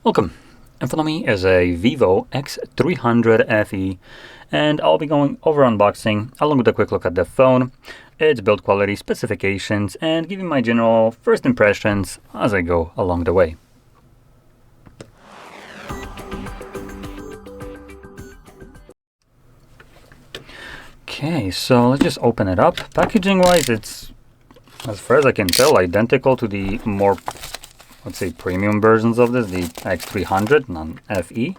Welcome. In front of me is a VIVO X300 FE, and I'll be going over unboxing along with a quick look at the phone, its build quality, specifications, and giving my general first impressions as I go along the way. Okay, so let's just open it up. Packaging wise, it's, as far as I can tell, identical to the more, let's say, premium versions of this, the X300, non-FE.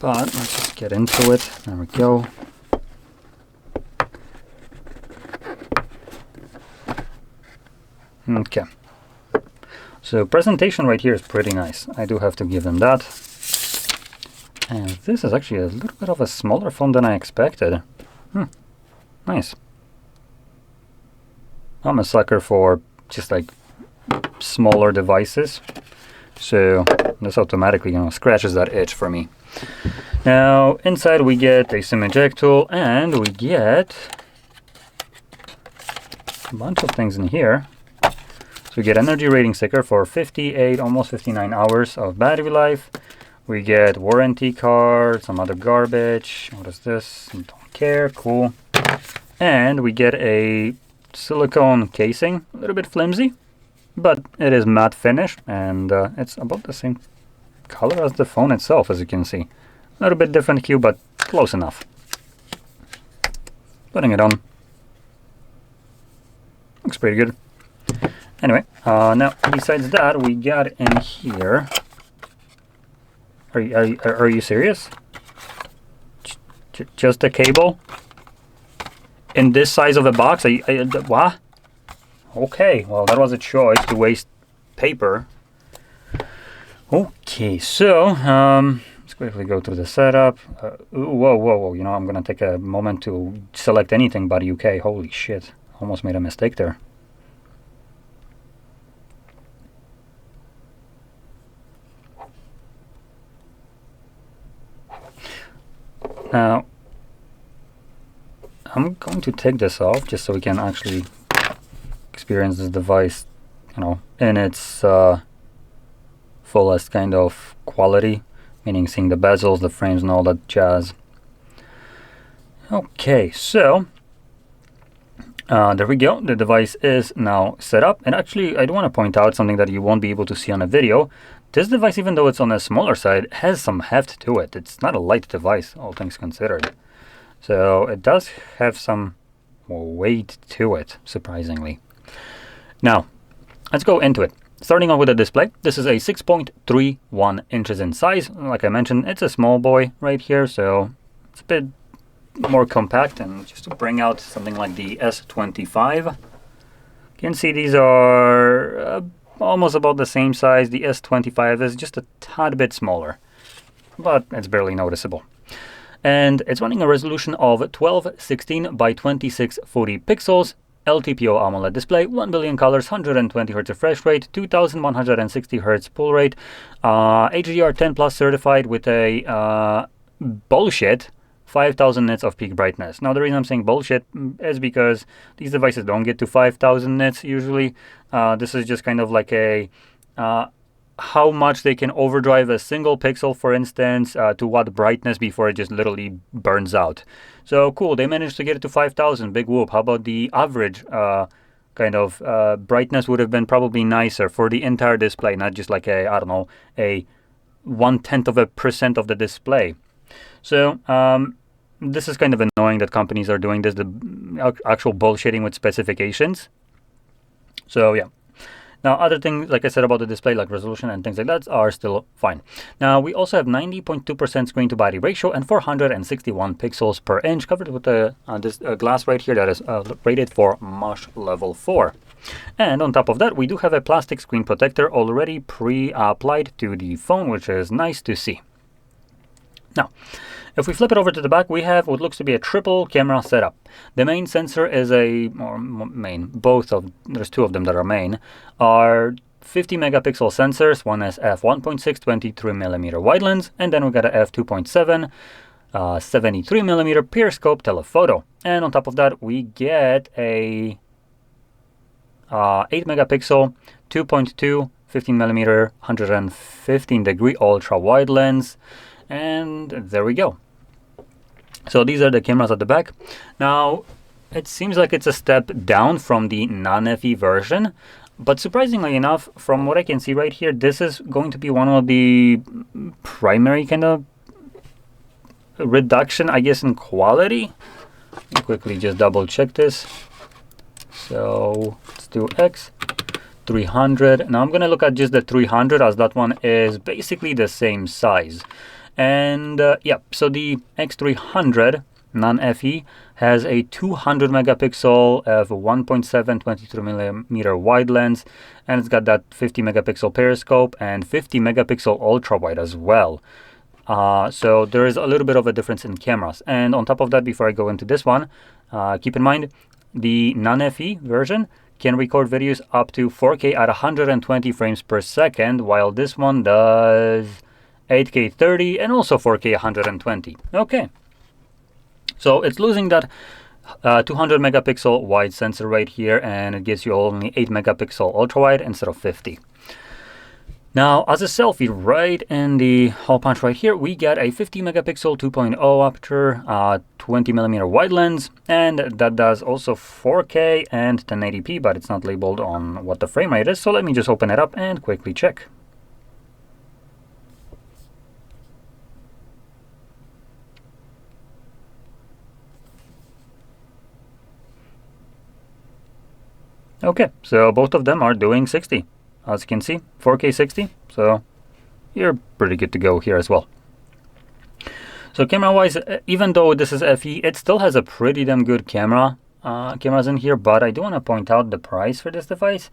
But let's just get into it. There we go. Okay. So presentation right here is pretty nice. I do have to give them that. And this is actually a little bit of a smaller phone than I expected. Nice. I'm a sucker for just like smaller devices, so this automatically, scratches that itch for me. Now inside we get a SIM eject tool, and we get a bunch of things in here. So we get energy rating sticker for 58, almost 59 hours of battery life. We get warranty card, some other garbage. What is this? Don't care. Cool. And we get a silicone casing, a little bit flimsy, but it is matte finish, and it's about the same color as the phone itself, as you can see. A little bit different hue, but close enough. Putting it on. Looks pretty good. Anyway, now besides that, we got in here. Are you serious? Just a cable? In this size of a box? What? Okay, well, that was a choice to waste paper. Okay, so let's quickly go through the setup. Whoa, I'm gonna take a moment to select anything but UK. Holy shit, almost made a mistake there. Now, I'm going to take this off just so we can actually experience this device, in its fullest kind of quality, meaning seeing the bezels, the frames, and all that jazz. Okay, so there we go. The device is now set up, and actually I do want to point out something that you won't be able to see on a video. This device, even though it's on the smaller side, has some heft to it. It's not a light device, all things considered. So it does have some weight to it, surprisingly. Now, let's go into it. Starting off with the display, this is a 6.31 inches in size. Like I mentioned, it's a small boy right here, so it's a bit more compact. And just to bring out something like the S25, you can see these are almost about the same size. The S25 is just a tad bit smaller, but it's barely noticeable. And it's running a resolution of 1216 by 2640 pixels, LTPO AMOLED display, 1 billion colors, 120 Hz refresh rate, 2160 Hz pull rate, HDR10 Plus certified with a bullshit 5000 nits of peak brightness. Now the reason I'm saying bullshit is because these devices don't get to 5000 nits usually. This is just kind of like a how much they can overdrive a single pixel, for instance, to what brightness before it just literally burns out. So cool, they managed to get it to 5000, big whoop. How about the average kind of brightness would have been probably nicer for the entire display, not just like a, I don't know, a 0.1% of the display. So this is kind of annoying that companies are doing this, the actual bullshitting with specifications. So yeah. Now, other things, like I said about the display, like resolution and things like that, are still fine. Now, we also have 90.2% screen-to-body ratio and 461 pixels per inch, covered with this glass right here that is rated for MOSH level 4. And on top of that, we do have a plastic screen protector already pre-applied to the phone, which is nice to see. Now, if we flip it over to the back, we have what looks to be a triple camera setup. The main sensor is there's two of them that are main, are 50 megapixel sensors. One is f1.6 23mm wide lens, and then we got a f2.7 73mm periscope telephoto. And on top of that, we get a 8 megapixel 2.2 15mm 115-degree ultra wide lens, and there we go. So these are the cameras at the back. Now it seems like it's a step down from the non-FE version, but surprisingly enough, from what I can see right here, this is going to be one of the primary kind of reduction, I guess, in quality. Let me quickly just double check this. So let's do X300. Now I'm going to look at just the 300, as that one is basically the same size. And yeah, so the X300 non-FE has a 200 megapixel of 1.7 23mm wide lens, and it's got that 50 megapixel periscope and 50 megapixel ultra wide as well. So there is a little bit of a difference in cameras. And on top of that, before I go into this one, keep in mind the non-FE version can record videos up to 4K at 120 frames per second, while this one does 8K 30 and also 4K 120. Okay, so it's losing that 200 megapixel wide sensor right here, and it gives you only 8 megapixel ultra wide instead of 50. Now, as a selfie, right in the hole punch right here, we get a 50 megapixel 2.0 aperture, 20mm wide lens, and that does also 4K and 1080p, but it's not labeled on what the frame rate is. So let me just open it up and quickly check. Okay, so both of them are doing 60. As you can see, 4K 60, so you're pretty good to go here as well. So camera-wise, even though this is FE, it still has a pretty damn good cameras in here, but I do want to point out the price for this device.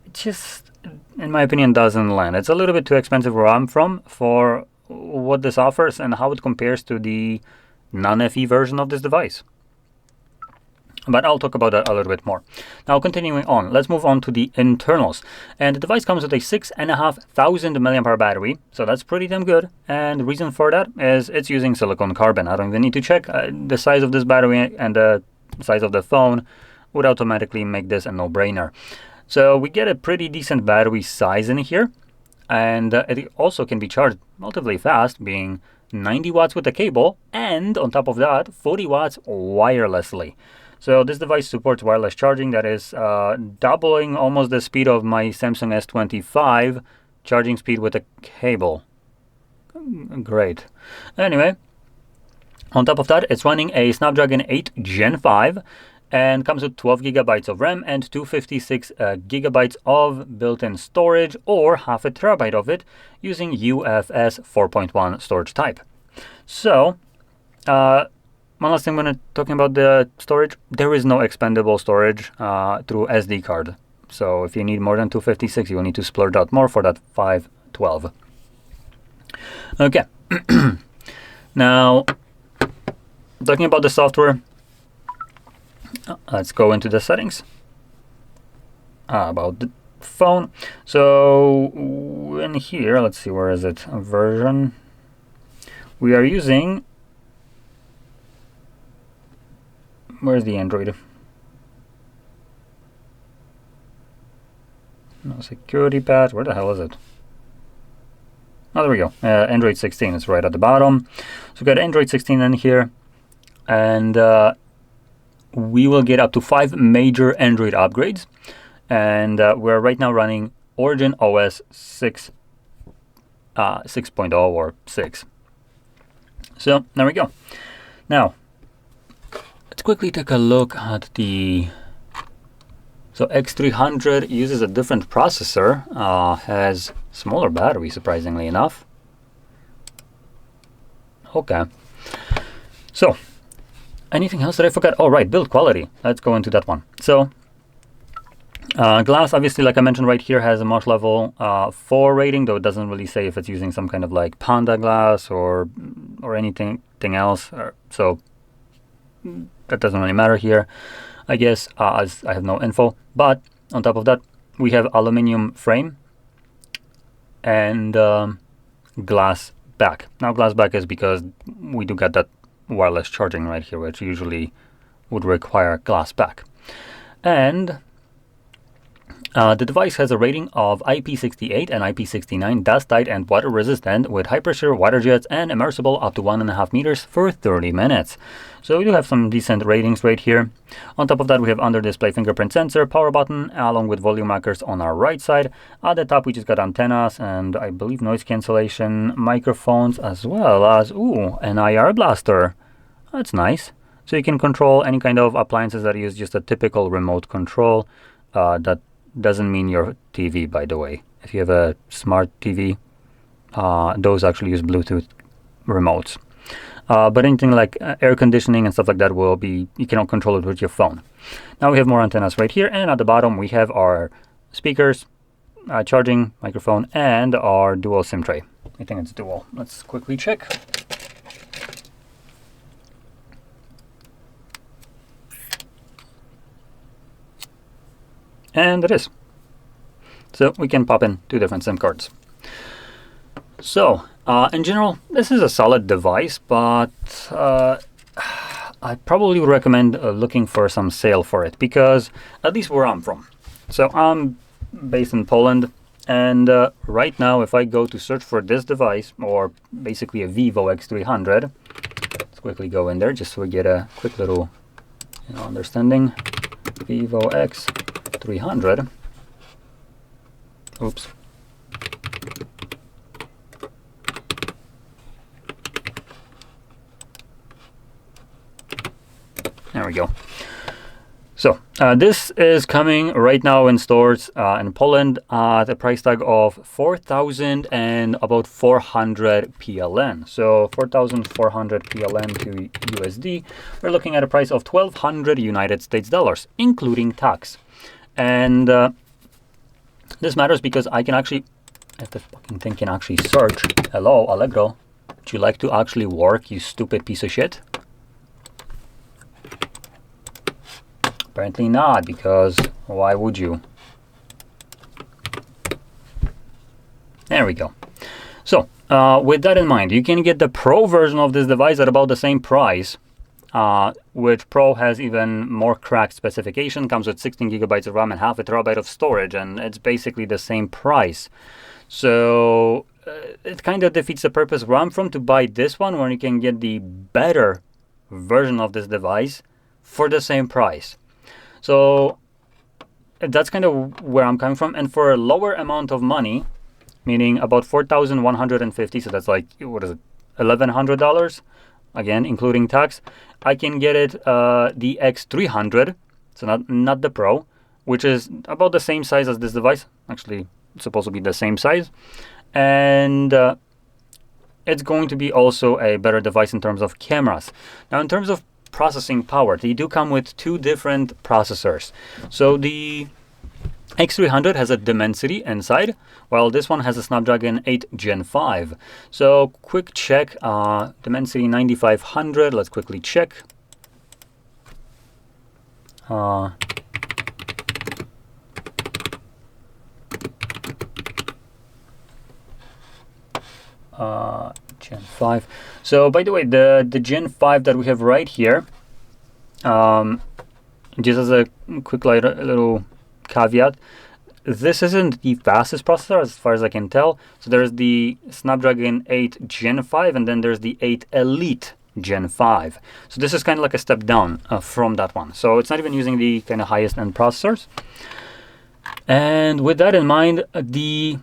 It just, in my opinion, doesn't land. It's a little bit too expensive where I'm from for what this offers and how it compares to the non-FE version of this device. But I'll talk about that a little bit more. Now, continuing on, let's move on to the internals. And the device comes with a 6,500 mAh battery, so that's pretty damn good. And the reason for that is it's using silicon carbon. I don't even need to check. The size of this battery and the size of the phone would automatically make this a no-brainer. So we get a pretty decent battery size in here, and it also can be charged relatively fast, being 90 watts with a cable, and on top of that, 40 watts wirelessly. So this device supports wireless charging, that is doubling almost the speed of my Samsung S25 charging speed with a cable. Great. Anyway, on top of that, it's running a Snapdragon 8 Gen 5 and comes with 12 gigabytes of RAM and 256 gigabytes of built-in storage, or half a terabyte of it, using UFS 4.1 storage type. So, one last thing when talking about the storage, there is no expandable storage through SD card. So if you need more than 256, you will need to splurge out more for that 512. Okay. Now, talking about the software, let's go into the settings. About the phone. So in here, let's see, where is it? A version. We are using... Where's the Android? No security patch. Where the hell is it? Oh, there we go. Android 16 is right at the bottom. So we got Android 16 in here. And we will get up to 5 major Android upgrades. And we're right now running OriginOS 6.0 or 6. So there we go. Now, let's quickly take a look at the... So X300 uses a different processor, has smaller battery, surprisingly enough. Okay. So, anything else that I forgot? Oh, right, build quality. Let's go into that one. So, glass, obviously, like I mentioned right here, has a Mosh level 4 rating, though it doesn't really say if it's using some kind of like Panda glass or anything else. So, that doesn't really matter here, I guess, as I have no info. But on top of that, we have aluminum frame and glass back. Now, glass back is because we do get that wireless charging right here, which usually would require glass back. And The device has a rating of IP68 and IP69 dust-tight and water-resistant with high-pressure water jets and immersible up to 1.5 meters for 30 minutes. So we do have some decent ratings right here. On top of that, we have under-display fingerprint sensor, power button, along with volume markers on our right side. At the top, we just got antennas and I believe noise cancellation, microphones, as well as, an IR blaster. That's nice. So you can control any kind of appliances that use just a typical remote control. That doesn't mean your TV, by the way. If you have a smart TV, those actually use Bluetooth remotes. But anything like air conditioning and stuff like that will be, you cannot control it with your phone. Now we have more antennas right here, and at the bottom we have our speakers, charging microphone, and our dual SIM tray. I think it's dual. Let's quickly check. And it is. So we can pop in 2 different SIM cards. So in general, this is a solid device, but I probably would recommend looking for some sale for it, because at least where I'm from. So I'm based in Poland, and right now if I go to search for this device, or basically a VIVO X300, let's quickly go in there just so we get a quick little understanding. VIVO X300. Oops. There we go. So this is coming right now in stores in Poland at a price tag of 4,000 and about 400 PLN. So 4,400 PLN to USD. We're looking at a price of 1,200 United States dollars, including tax. And this matters because I can actually, if the fucking thing can actually search. Hello, Allegro. Would you like to actually work, you stupid piece of shit? Apparently not, because why would you? There we go. So with that in mind, you can get the Pro version of this device at about the same price, which Pro has even more cracked specification, comes with 16 gigabytes of RAM and half a terabyte of storage, and it's basically the same price. So it kind of defeats the purpose where I'm from to buy this one, when you can get the better version of this device for the same price. So that's kind of where I'm coming from. And for a lower amount of money, meaning about 4,150, so that's like, what is it, $1,100, again, including tax, I can get it the X300, so not the Pro, which is about the same size as this device. Actually, it's supposed to be the same size. And it's going to be also a better device in terms of cameras. Now, in terms of processing power, they do come with 2 different processors. So the X300 has a Dimensity inside, while this one has a Snapdragon 8 Gen 5. So quick check, Dimensity 9500, let's quickly check. Gen 5. So by the way, the Gen 5 that we have right here, just as a quick little caveat, this isn't the fastest processor as far as I can tell. So there's the Snapdragon 8 Gen 5, and then there's the 8 Elite Gen 5. So this is kind of like a step down from that one. So it's not even using the kind of highest end processors. And with that in mind, the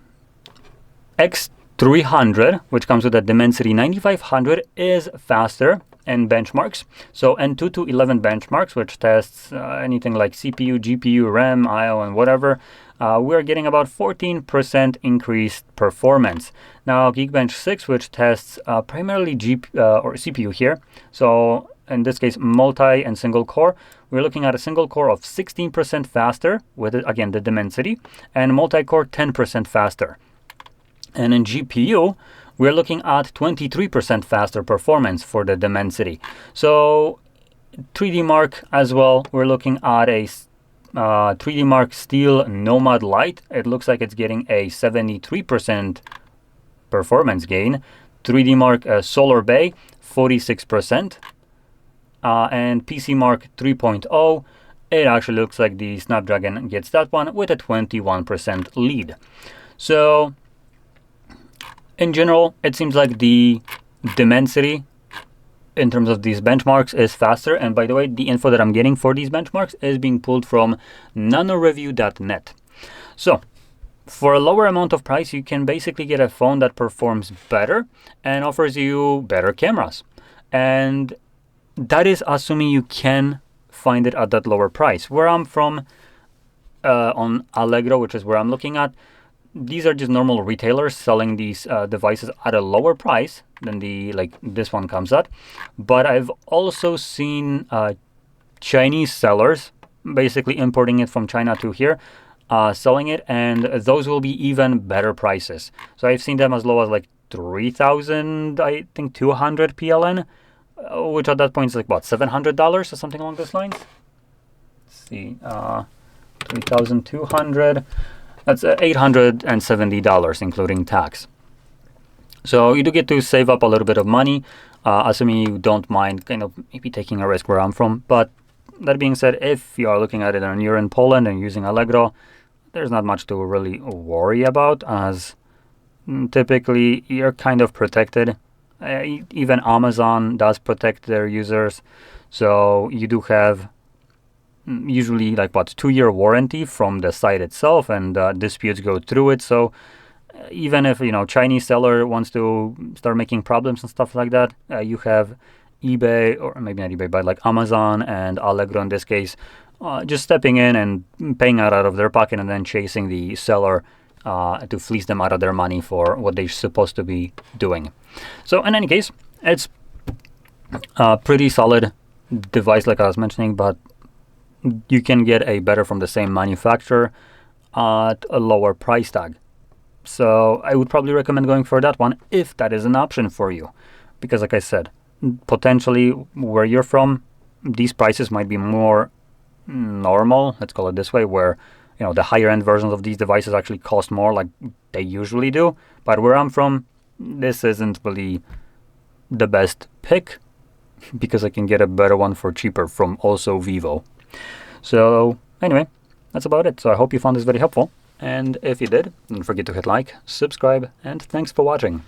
X300, which comes with a Dimensity 9500, is faster in benchmarks. So N2 to 11 benchmarks, which tests anything like CPU, GPU, RAM, I/O, and whatever, we're getting about 14% increased performance. Now Geekbench 6, which tests primarily or CPU here, so in this case multi and single core, we're looking at a single core of 16% faster with, again, the Dimensity, and multi-core 10% faster. And in GPU, we're looking at 23% faster performance for the Dimensity. So 3D Mark as well, we're looking at a 3D Mark Steel Nomad Lite. It looks like it's getting a 73% performance gain. 3D Mark Solar Bay, 46%. And PC Mark 3.0 it actually looks like the Snapdragon gets that one with a 21% lead. So in general, it seems like the Dimensity in terms of these benchmarks is faster. And by the way, the info that I'm getting for these benchmarks is being pulled from nanoreview.net. So for a lower amount of price, you can basically get a phone that performs better and offers you better cameras. And that is assuming you can find it at that lower price. Where I'm from, on Allegro, which is where I'm looking at, these are just normal retailers selling these devices at a lower price than the this one comes at. But I've also seen Chinese sellers basically importing it from China to here, selling it, and those will be even better prices. So I've seen them as low as like 3,000, I think 200 PLN, which at that point is like what, $700 or something along those lines. Let's see, 3,200. That's $870 including tax. So you do get to save up a little bit of money, assuming you don't mind kind of maybe taking a risk where I'm from. But that being said, if you are looking at it and you're in Poland and using Allegro, there's not much to really worry about, as typically you're kind of protected. Even Amazon does protect their users. So you do have usually like 2-year warranty from the site itself, and disputes go through it. So even if Chinese seller wants to start making problems and stuff like that, you have eBay, or maybe not eBay, but like Amazon and Allegro in this case, just stepping in and paying out of their pocket and then chasing the seller to fleece them out of their money for what they're supposed to be doing. So in any case, it's a pretty solid device like I was mentioning, but you can get a better from the same manufacturer at a lower price tag. So I would probably recommend going for that one if that is an option for you. Because like I said, potentially where you're from, these prices might be more normal, let's call it this way, where the higher end versions of these devices actually cost more like they usually do. But where I'm from, this isn't really the best pick, because I can get a better one for cheaper from also Vivo. So anyway, that's about it. So I hope you found this very helpful. And if you did, don't forget to hit like, subscribe, and thanks for watching.